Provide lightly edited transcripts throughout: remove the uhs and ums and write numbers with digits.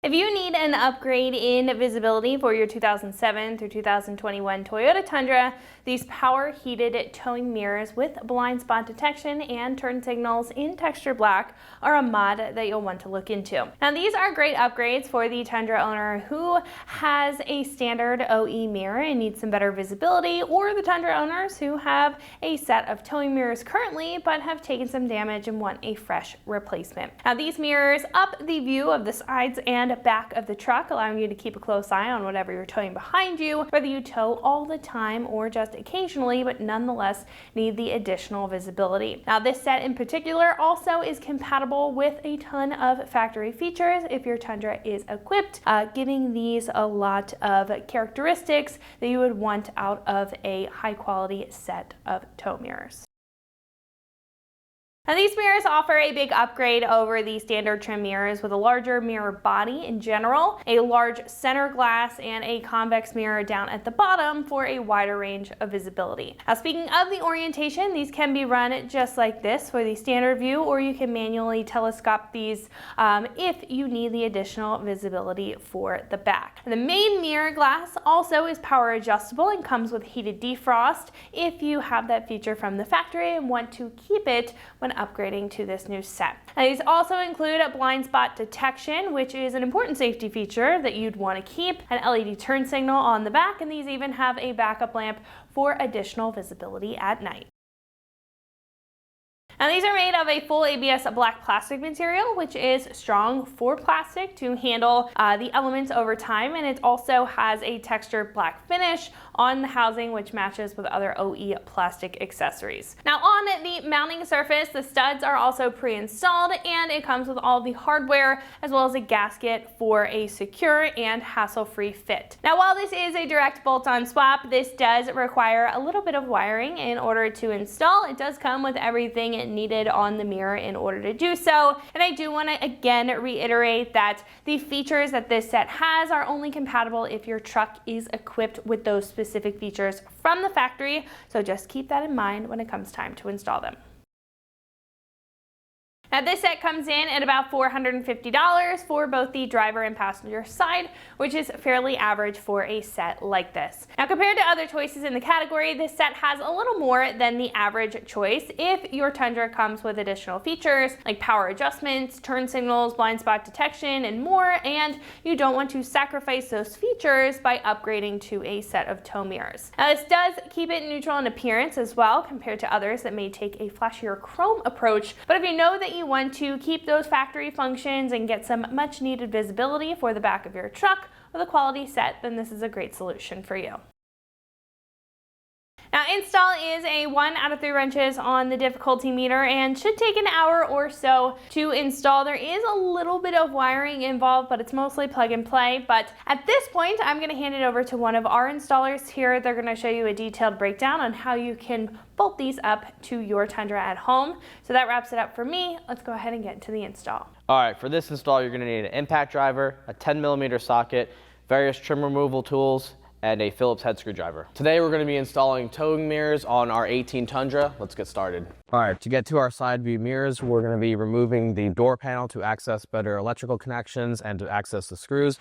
If you need an upgrade in visibility for your 2007 through 2021 Toyota Tundra, these power heated towing mirrors with blind spot detection and turn signals in texture black are a mod that you'll want to look into. Now these are great upgrades for the Tundra owner who has a standard OE mirror and needs some better visibility, or the Tundra owners who have a set of towing mirrors currently but have taken some damage and want a fresh replacement. Now these mirrors up the view of the sides and back of the truck, allowing you to keep a close eye on whatever you're towing behind you, whether you tow all the time or just occasionally, but nonetheless need the additional visibility. Now this set in particular also is compatible with a ton of factory features if your Tundra is equipped, giving these a lot of characteristics that you would want out of a high quality set of tow mirrors. Now these mirrors offer a big upgrade over the standard trim mirrors with a larger mirror body in general, a large center glass, and a convex mirror down at the bottom for a wider range of visibility. Now speaking of the orientation, these can be run just like this for the standard view, or you can manually telescope these if you need the additional visibility for the back. The main mirror glass also is power adjustable and comes with heated defrost if you have that feature from the factory and want to keep it when upgrading to this new set. Now, these also include a blind spot detection, which is an important safety feature that you'd want to keep, an LED turn signal on the back, and these even have a backup lamp for additional visibility at night. Now these are made of a full ABS black plastic material, which is strong for plastic to handle the elements over time, and it also has a textured black finish on the housing, which matches with other OE plastic accessories. Now on the mounting surface, the studs are also pre-installed, and it comes with all the hardware as well as a gasket for a secure and hassle-free fit. Now while this is a direct bolt-on swap, this does require a little bit of wiring in order to install. It does come with everything needed on the mirror in order to do so, and I do want to again reiterate that the features that this set has are only compatible if your truck is equipped with those specific features from the factory, so just keep that in mind when it comes time to install them. Now this set comes in at about $450 for both the driver and passenger side, which is fairly average for a set like this. Now compared to other choices in the category, this set has a little more than the average choice if your Tundra comes with additional features like power adjustments, turn signals, blind spot detection, and more, and you don't want to sacrifice those features by upgrading to a set of tow mirrors. Now this does keep it neutral in appearance as well compared to others that may take a flashier chrome approach, but if you know that you want to keep those factory functions and get some much needed visibility for the back of your truck with a quality set, then this is a great solution for you. Now install is a 1 out of 3 wrenches on the difficulty meter and should take an hour or so to install. There is a little bit of wiring involved, but it's mostly plug and play. But at this point, I'm going to hand it over to one of our installers here. They're going to show you a detailed breakdown on how you can bolt these up to your Tundra at home. So that wraps it up for me. Let's go ahead and get to the install. All right, for this install, you're going to need an impact driver, a 10mm socket, various trim removal tools, and a Phillips head screwdriver. Today we're going to be installing towing mirrors on our 18 Tundra. Let's get started. All right, to get to our side view mirrors, we're going to be removing the door panel to access better electrical connections and to access the screws.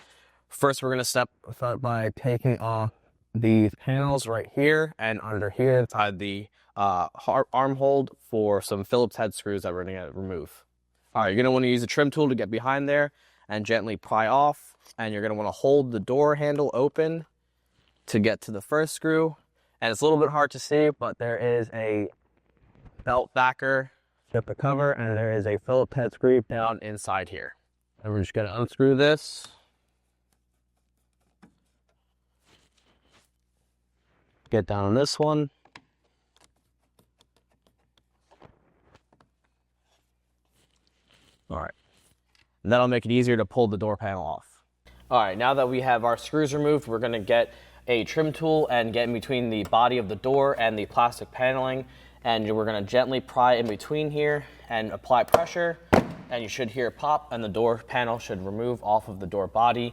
First, we're going to start by taking off these panels right here and under here inside the arm hold for some Phillips head screws that we're going to remove. All right, you're going to want to use a trim tool to get behind there and gently pry off, and you're going to want to hold the door handle open to get to the first screw. And it's a little bit hard to see, but there is a belt backer at the cover, and there is a Phillips head screw down inside here. And we're just going to unscrew this. Get down on this one. All right. And that'll make it easier to pull the door panel off. All right, now that we have our screws removed, we're going to get a trim tool and get in between the body of the door and the plastic paneling, and we're going to gently pry in between here and apply pressure, and you should hear a pop, and the door panel should remove off of the door body.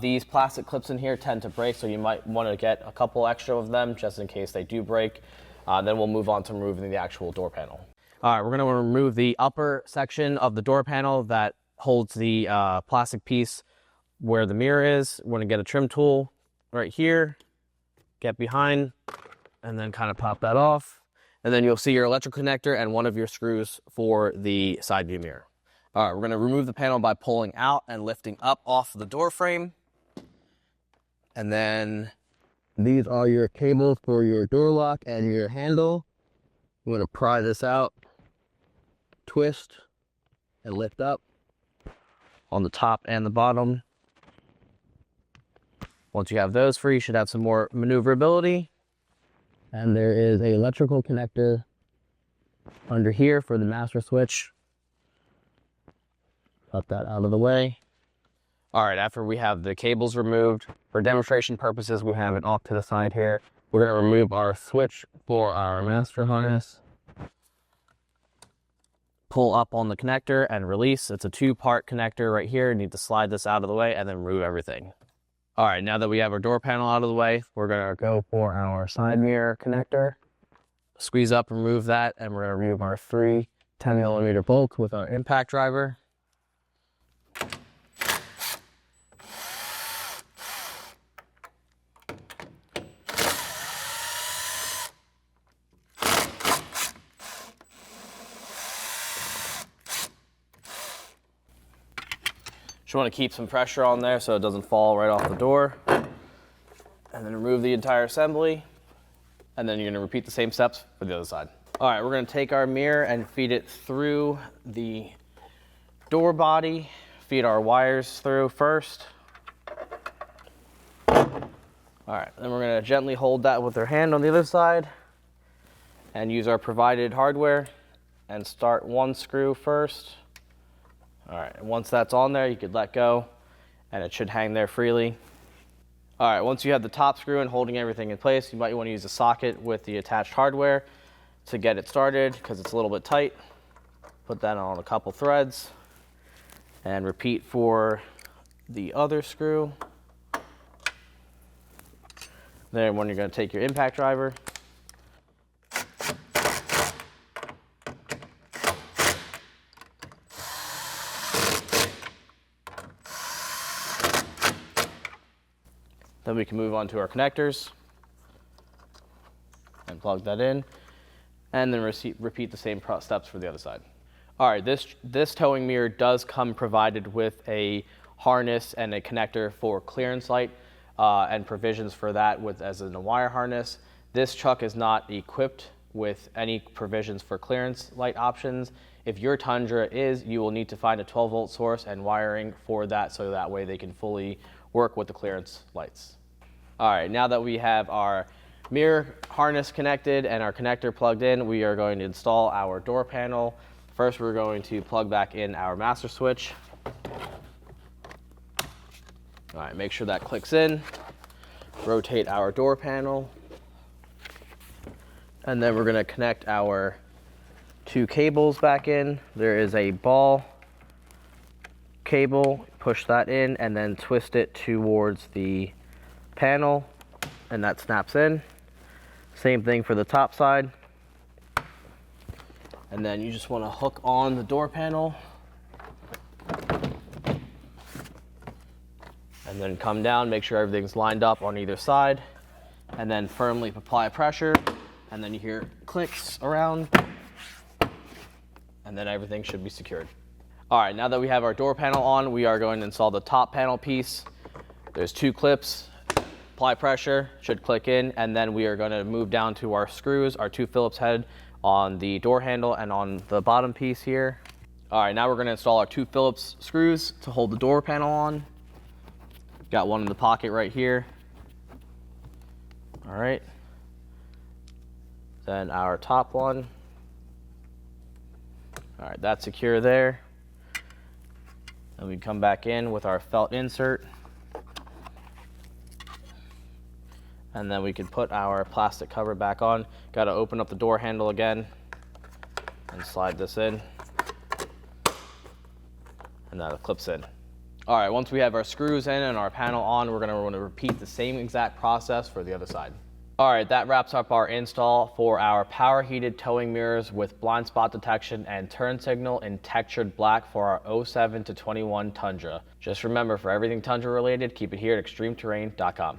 These plastic clips in here tend to break, so you might want to get a couple extra of them just in case they do break. Then we'll move on to removing the actual door panel. All right, we're going to remove the upper section of the door panel that holds the plastic piece where the mirror is. We're going to get a trim tool right here, get behind, and then kind of pop that off. And then you'll see your electrical connector and one of your screws for the side view mirror. All right, we're going to remove the panel by pulling out and lifting up off the door frame. And then these are your cables for your door lock and your handle. I'm going to pry this out, twist, and lift up on the top and the bottom. Once you have those free, you should have some more maneuverability. And there is an electrical connector under here for the master switch. Cut that out of the way. All right, after we have the cables removed, for demonstration purposes, we have it off to the side here. We're going to remove our switch for our master harness. Pull up on the connector and release. It's a 2-part connector right here. You need to slide this out of the way and then remove everything. All right, now that we have our door panel out of the way, we're going to go for our side mirror connector. Squeeze up, remove that, and we're going to remove our 3 10mm bolts with our impact driver. Just want to keep some pressure on there so it doesn't fall right off the door. And then remove the entire assembly. And then you're going to repeat the same steps for the other side. All right, we're going to take our mirror and feed it through the door body. Feed our wires through first. All right, then we're going to gently hold that with our hand on the other side and use our provided hardware and start one screw first. All right, and once that's on there, you could let go and it should hang there freely. All right, once you have the top screw and holding everything in place, you might want to use a socket with the attached hardware to get it started because it's a little bit tight. Put that on a couple threads and repeat for the other screw. Then when you're going to take your impact driver, then we can move on to our connectors and plug that in, and then repeat the same steps for the other side. All right, this towing mirror does come provided with a harness and a connector for clearance light and provisions for that as in a wire harness. This truck is not equipped with any provisions for clearance light options. If your Tundra is, you will need to find a 12-volt source and wiring for that so that way they can fully work with the clearance lights. All right, now that we have our mirror harness connected and our connector plugged in, we are going to install our door panel. First, we're going to plug back in our master switch. All right, make sure that clicks in. Rotate our door panel. And then we're going to connect our 2 cables back in. There is a ball cable, push that in and then twist it towards the panel and that snaps in. Same thing for the top side. And then you just want to hook on the door panel and then come down, make sure everything's lined up on either side, and then firmly apply pressure, and then you hear clicks around, and then everything should be secured. All right, now that we have our door panel on, we are going to install the top panel piece. There's 2 clips. Apply pressure, should click in, and then we are going to move down to our screws, our 2 Phillips head on the door handle and on the bottom piece here. All right, now we're going to install our 2 Phillips screws to hold the door panel on. Got one in the pocket right here. All right. Then our top one. All right, that's secure there. And we come back in with our felt insert. And then we can put our plastic cover back on. Got to open up the door handle again and slide this in. And that clips in. All right, once we have our screws in and our panel on, we're going to want to repeat the same exact process for the other side. All right, that wraps up our install for our power heated towing mirrors with blind spot detection and turn signal in textured black for our 07 to 21 Tundra. Just remember, for everything Tundra related, keep it here at ExtremeTerrain.com.